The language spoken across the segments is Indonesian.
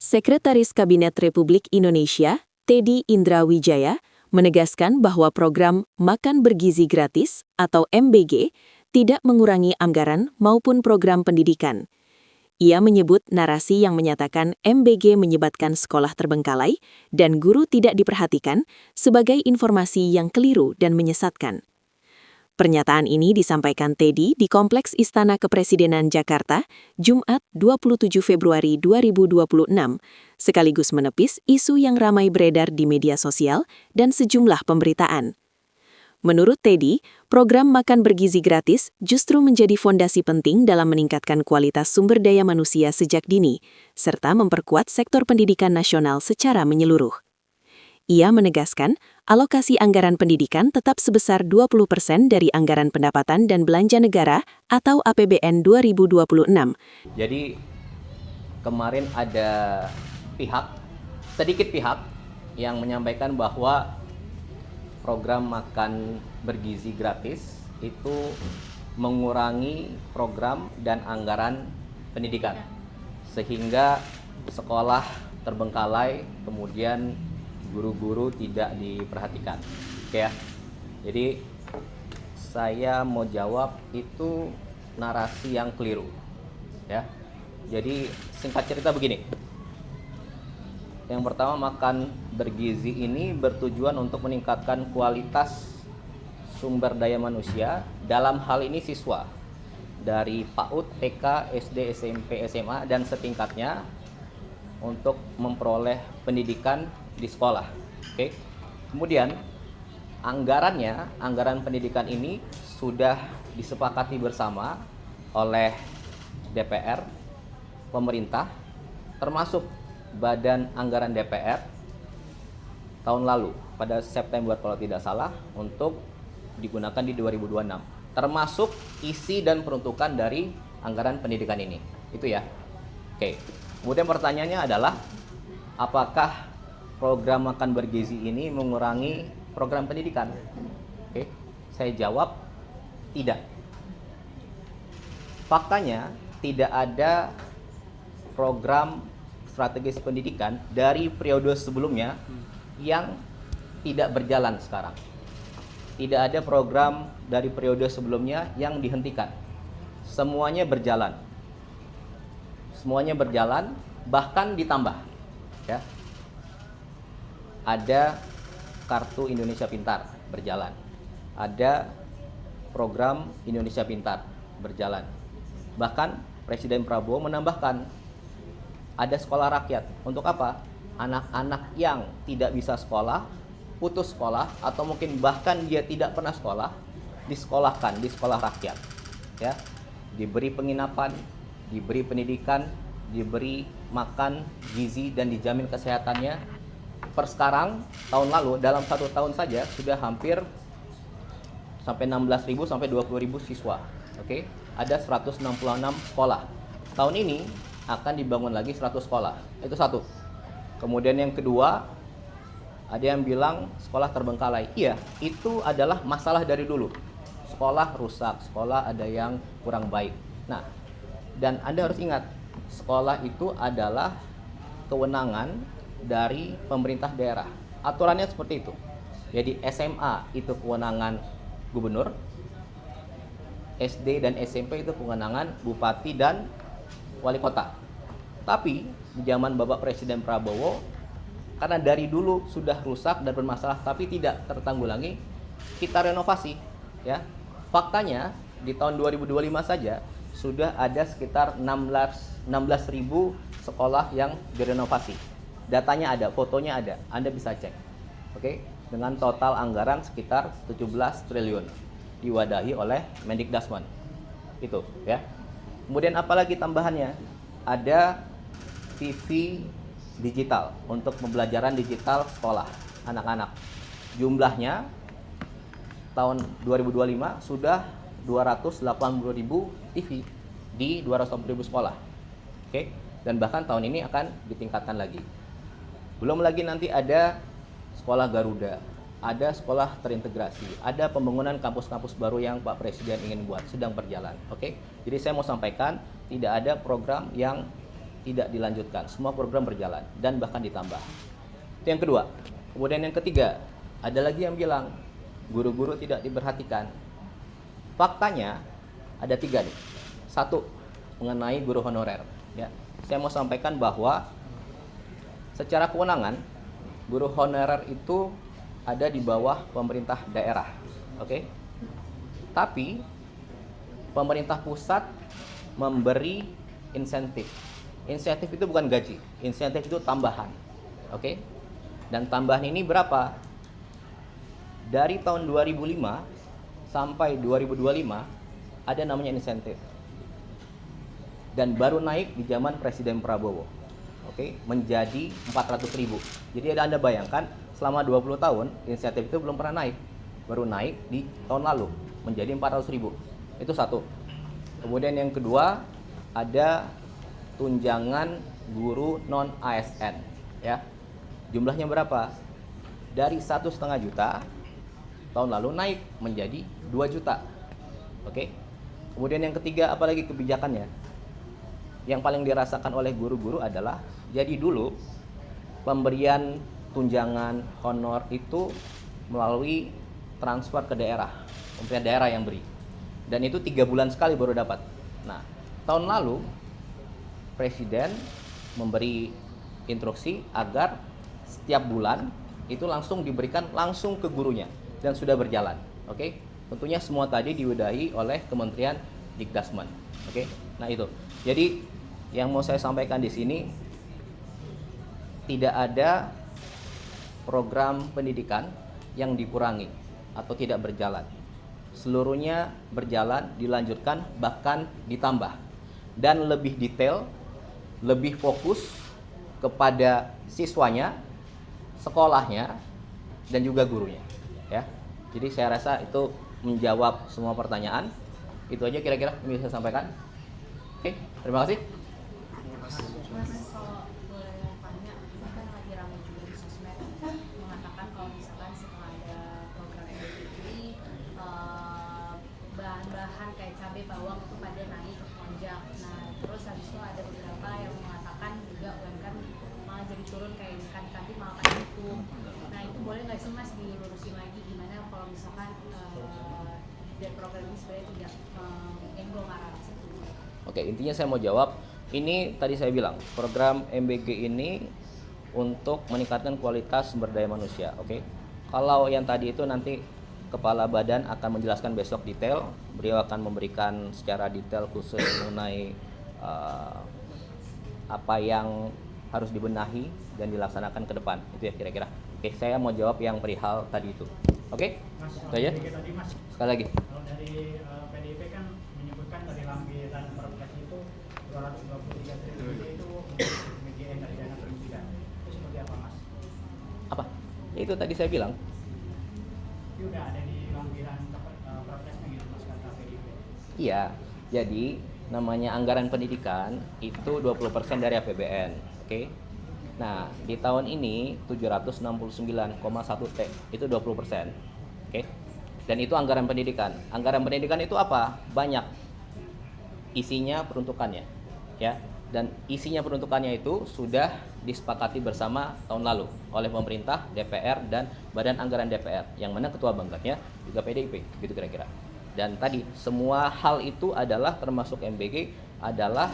Sekretaris Kabinet Republik Indonesia, Teddy Indrawijaya, menegaskan bahwa program Makan Bergizi Gratis atau MBG tidak mengurangi anggaran maupun program pendidikan. Ia menyebut narasi yang menyatakan MBG menyebabkan sekolah terbengkalai dan guru tidak diperhatikan sebagai informasi yang keliru dan menyesatkan. Pernyataan ini disampaikan Teddy di Kompleks Istana Kepresidenan Jakarta, Jumat 27 Februari 2026, sekaligus menepis isu yang ramai beredar di media sosial dan sejumlah pemberitaan. Menurut Teddy, program Makan Bergizi Gratis justru menjadi fondasi penting dalam meningkatkan kualitas sumber daya manusia sejak dini, serta memperkuat sektor pendidikan nasional secara menyeluruh. Ia menegaskan, alokasi anggaran pendidikan tetap sebesar 20% dari anggaran pendapatan dan belanja negara atau APBN 2026. Jadi, kemarin ada sedikit pihak yang menyampaikan bahwa program Makan Bergizi Gratis itu mengurangi program dan anggaran pendidikan. Sehingga sekolah terbengkalai, kemudian guru-guru tidak diperhatikan. Oke ya. Jadi saya mau jawab itu narasi yang keliru. Ya. Jadi singkat cerita begini. Yang pertama, Makan Bergizi ini bertujuan untuk meningkatkan kualitas sumber daya manusia, dalam hal ini siswa dari PAUD, TK, SD, SMP, SMA dan setingkatnya untuk memperoleh pendidikan di sekolah. Oke. Kemudian anggaran pendidikan ini sudah disepakati bersama oleh DPR, pemerintah, termasuk Badan Anggaran DPR tahun lalu pada September kalau tidak salah untuk digunakan di 2026. Termasuk isi dan peruntukan dari anggaran pendidikan ini. Itu ya. Oke. Kemudian pertanyaannya adalah apakah program Makan Bergizi ini mengurangi program pendidikan? Oke, saya jawab tidak. Faktanya tidak ada program strategis pendidikan dari periode sebelumnya yang tidak berjalan sekarang. Tidak ada program dari periode sebelumnya yang dihentikan. Semuanya berjalan. Semuanya berjalan, bahkan ditambah. Ya. Ada Kartu Indonesia Pintar berjalan. Ada program Indonesia Pintar berjalan. Bahkan Presiden Prabowo menambahkan ada sekolah rakyat. Untuk apa? Anak-anak yang tidak bisa sekolah, putus sekolah, atau mungkin bahkan dia tidak pernah sekolah, disekolahkan di sekolah rakyat. Ya, diberi penginapan, diberi pendidikan, diberi makan gizi dan dijamin kesehatannya. Per sekarang, tahun lalu, dalam 1 tahun saja sudah hampir sampai 16.000 sampai 20.000 siswa. Oke, ada 166 sekolah. Tahun ini akan dibangun lagi 100 sekolah. Itu satu. Kemudian yang kedua, ada yang bilang sekolah terbengkalai. Iya, itu adalah masalah dari dulu. Sekolah rusak, sekolah ada yang kurang baik. Nah, dan Anda harus ingat, sekolah itu adalah kewenangan dari pemerintah daerah. Aturannya seperti itu. Jadi SMA itu kewenangan gubernur, SD dan SMP itu kewenangan bupati dan wali kota. Tapi di zaman Bapak Presiden Prabowo, karena dari dulu sudah rusak dan bermasalah tapi tidak tertanggulangi, kita renovasi. Ya. Faktanya di tahun 2025 saja sudah ada sekitar 16.000 sekolah yang direnovasi. Datanya ada, fotonya ada, Anda bisa cek. Oke, dengan total anggaran sekitar 17 triliun diwadahi oleh Mendikbudristek. Itu, ya. Kemudian apalagi tambahannya? Ada TV digital untuk pembelajaran digital sekolah anak-anak. Jumlahnya tahun 2025 sudah 280.000 TV di 280.000 sekolah. Oke, dan bahkan tahun ini akan ditingkatkan lagi. Belum lagi nanti ada sekolah Garuda, ada sekolah terintegrasi, ada pembangunan kampus-kampus baru yang Pak Presiden ingin buat, sedang berjalan. Oke, jadi saya mau sampaikan tidak ada program yang tidak dilanjutkan, semua program berjalan dan bahkan ditambah. Itu yang kedua. Kemudian yang ketiga, ada lagi yang bilang guru-guru tidak diperhatikan. Faktanya ada 3 nih. 1, mengenai guru honorer. Ya, saya mau sampaikan bahwa secara kewenangan guru honorer itu ada di bawah pemerintah daerah, oke? Tapi pemerintah pusat memberi insentif. Insentif itu bukan gaji, insentif itu tambahan, oke? Dan tambahan ini berapa? Dari tahun 2005 sampai 2025 ada namanya insentif. Dan baru naik di zaman Presiden Prabowo, oke, menjadi 400.000. Jadi Anda bayangkan selama 20 tahun insentif itu belum pernah naik. Baru naik di tahun lalu menjadi 400.000. Itu 1. Kemudian yang kedua, ada tunjangan guru non ASN, ya. Jumlahnya berapa? Dari 1,5 juta tahun lalu naik menjadi 2 juta. Oke. Kemudian yang ketiga, apalagi kebijakannya? Yang paling dirasakan oleh guru-guru adalah, jadi dulu pemberian tunjangan honor itu melalui transfer ke daerah, pemerintah daerah yang beri. Dan itu 3 bulan sekali baru dapat. Nah, tahun lalu Presiden memberi instruksi agar setiap bulan itu langsung diberikan langsung ke gurunya dan sudah berjalan. Oke, tentunya semua tadi diwadahi oleh Kementerian Dikdasmen. Oke, nah itu. Jadi yang mau saya sampaikan di sini, tidak ada program pendidikan yang dikurangi atau tidak berjalan. Seluruhnya berjalan, dilanjutkan, bahkan ditambah. Dan lebih detail, lebih fokus kepada siswanya, sekolahnya, dan juga gurunya. Ya. Jadi saya rasa itu menjawab semua pertanyaan. Itu aja kira-kira yang bisa saya sampaikan. Oke, terima kasih. Mas, kalau boleh tanya, ini kan lagi ramai juga di sosmed mengatakan kalau misalkan setelah ada program MBG ini bahan-bahan kayak cabai bawang itu pada naik melonjak. Nah, terus habis itu ada beberapa yang mengatakan juga UMKM malah jadi turun kayak ikan malah pada hukum. Nah, itu boleh nggak sih Mas dilurusin lagi gimana kalau misalkan dan program ini sebenarnya tidak menyenggol arah situ? Oke, intinya saya mau jawab. Ini tadi saya bilang, program MBG ini untuk meningkatkan kualitas sumber daya manusia. Oke, kalau yang tadi itu nanti Kepala Badan akan menjelaskan besok detail. Beliau akan memberikan secara detail khusus mengenai apa yang harus dibenahi dan dilaksanakan ke depan. Itu ya kira-kira. Oke, saya mau jawab yang perihal tadi itu. Oke, itu aja. Sekali lagi. Kalau dari PDIP kan menyebutkan dari lampiran Perpres itu 223 triliun itu untuk PGN dari dana pendidikan. Itu seperti apa, Mas? Apa? Ya, itu tadi saya bilang. Itu udah ada di lampiran Perpresnya gitu, Mas, kata PDIP. Iya, jadi namanya anggaran pendidikan itu 20% dari APBN. Oke. Nah, di tahun ini 769,1 T itu 20%. Oke. Dan itu anggaran pendidikan. Anggaran pendidikan itu apa? Banyak. Isinya peruntukannya, ya. Dan isinya peruntukannya itu sudah disepakati bersama tahun lalu oleh pemerintah, DPR dan Badan Anggaran DPR, yang mana ketua bangkatnya juga PDIP, gitu kira-kira. Dan tadi semua hal itu adalah termasuk MBG adalah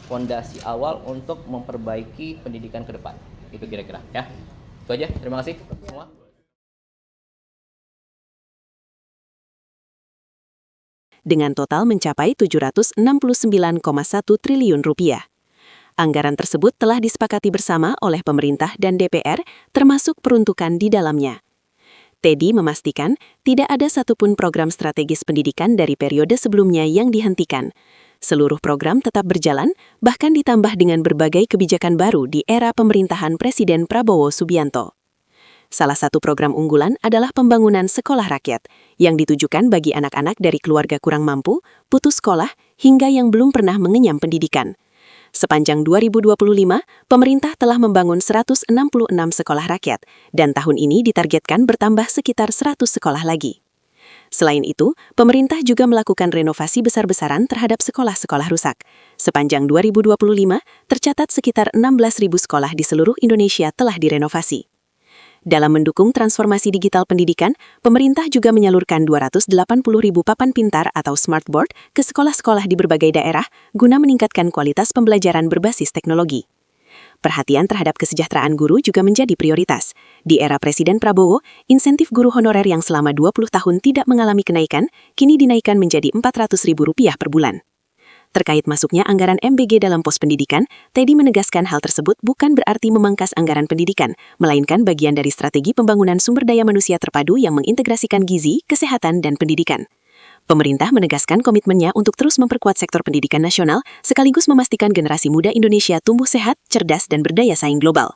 fondasi awal untuk memperbaiki pendidikan ke depan. Itu kira-kira, ya. Itu aja. Terima kasih semua. Dengan total mencapai 769,1 triliun rupiah. Anggaran tersebut telah disepakati bersama oleh pemerintah dan DPR, termasuk peruntukan di dalamnya. Teddy memastikan tidak ada satupun program strategis pendidikan dari periode sebelumnya yang dihentikan. Seluruh program tetap berjalan, bahkan ditambah dengan berbagai kebijakan baru di era pemerintahan Presiden Prabowo Subianto. Salah satu program unggulan adalah pembangunan sekolah rakyat, yang ditujukan bagi anak-anak dari keluarga kurang mampu, putus sekolah, hingga yang belum pernah mengenyam pendidikan. Sepanjang 2025, pemerintah telah membangun 166 sekolah rakyat, dan tahun ini ditargetkan bertambah sekitar 100 sekolah lagi. Selain itu, pemerintah juga melakukan renovasi besar-besaran terhadap sekolah-sekolah rusak. Sepanjang 2025, tercatat sekitar 16.000 sekolah di seluruh Indonesia telah direnovasi. Dalam mendukung transformasi digital pendidikan, pemerintah juga menyalurkan 280.000 papan pintar atau smartboard ke sekolah-sekolah di berbagai daerah guna meningkatkan kualitas pembelajaran berbasis teknologi. Perhatian terhadap kesejahteraan guru juga menjadi prioritas. Di era Presiden Prabowo, insentif guru honorer yang selama 20 tahun tidak mengalami kenaikan, kini dinaikkan menjadi Rp400.000 per bulan. Terkait masuknya anggaran MBG dalam pos pendidikan, Teddy menegaskan hal tersebut bukan berarti memangkas anggaran pendidikan, melainkan bagian dari strategi pembangunan sumber daya manusia terpadu yang mengintegrasikan gizi, kesehatan, dan pendidikan. Pemerintah menegaskan komitmennya untuk terus memperkuat sektor pendidikan nasional, sekaligus memastikan generasi muda Indonesia tumbuh sehat, cerdas, dan berdaya saing global.